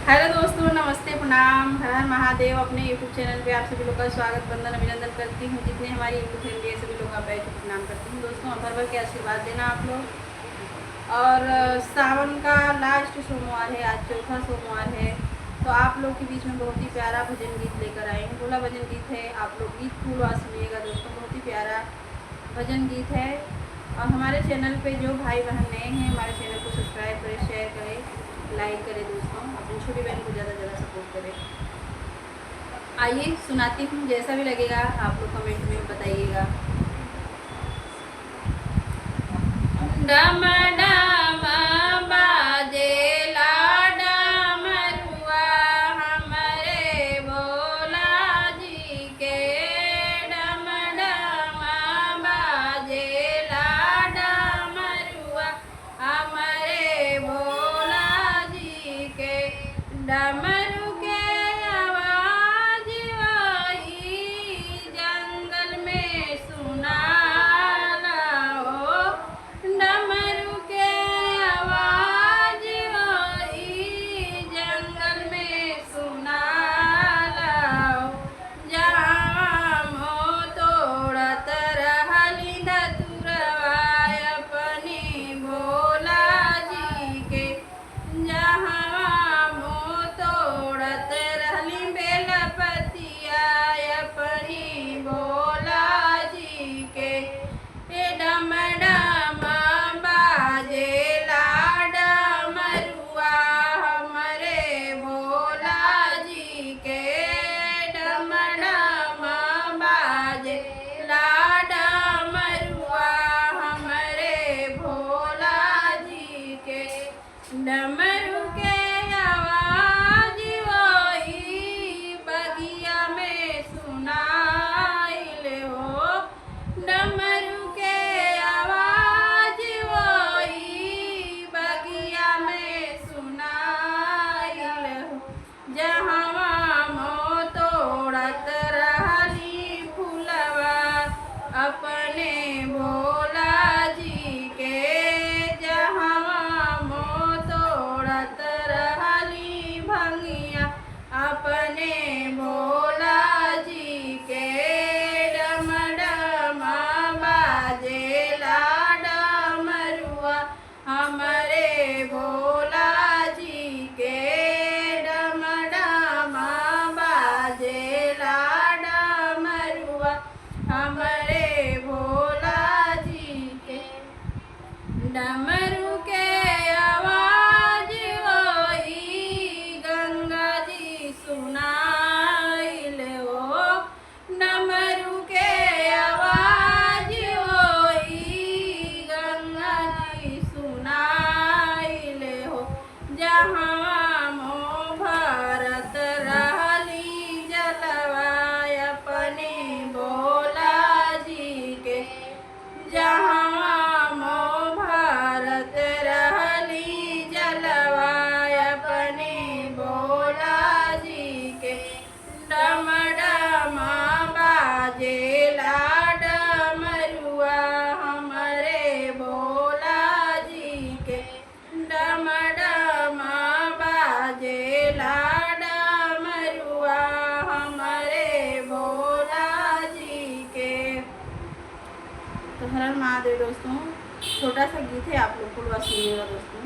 Hello दोस्तों, नमस्ते, प्रणाम, हर हर महादेव। अपने यूट्यूब चैनल पे आप सभी लोग का स्वागत, वंदन, अभिनंदन करती हूँ। जितने हमारी यूट्यूब फैमिली है सभी लोग का बैठ के प्रणाम करती हूँ। दोस्तों, भर भर के आशीर्वाद देना आप लोग। और सावन का लास्ट सोमवार है, आज चौथा सोमवार है। तो आप लोग के बीच में बहुत ही प्यारा भजन गीत लेकर आए हैं। भोला भजन गीत है, आप लोग गीत पूरा सुनिएगा दोस्तों। बहुत ही प्यारा भजन गीत है। और हमारे चैनल पे जो भाई बहन नए हैं, हमारे चैनल को सब्सक्राइब करें, शेयर करें, लाइक करें दोस्तों। अपनी छोटी बहन को ज़्यादा से ज़्यादा सपोर्ट करें। आइए सुनाती हूँ, जैसा भी लगेगा आप लोग कमेंट में बताइएगा। डम डम बाजेला डमरुआ हमरे भोला जी के। डम डम बाजेला डमरुआ हमरे भोला जी के। डमरू के आवाज वही जंगल में सुनाला हो। डमरू के आवाज वही जंगल में सुनाला हो। जहाँ मोह तोड़त रहली धतुरवा अपनी भोला जी के। जहाँ मोह तोड़त रहली बेलपतिया अपनी भोला जी के। डम डम बाजेला डमरुआ हमरे भोला जी के। डम डम बाजेला डमरुआ हमरे भोला जी के। डमरू के आवाज वही बगिया में सुनाइल हो। डमरू के आवाज वही बगिया में सुनाइल हो। जहाँ मोह तोड़त रहली फुलवा अपने भोला जी के। जहाँ मोह तोड़त रहली भंगिया अपने भोला जी के। डम डम बाजेला डमरुआ हमरे भोला जी के। डम डम बाजेला डमरुआ हमरे भोला जी के। डमरू के आवाज वही गंगा जी सुनाइल हो। डमरू के आवाज वही गंगा जी सुनाइल हो। जहाँ मोह भरत रहली जलवा अपने भोला जी के। जहाँ मोह भरत रहली जलवा अपने भोला जी के। डम डम बाजेला डमरुआ हमरे भोला जी के। डम डम बाजेला डमरुआ हमरे भोला जी के। तो हर हर महादेव दोस्तों, छोटा सा गीत है, आप लोग पूरा सुनिएगा दोस्तों।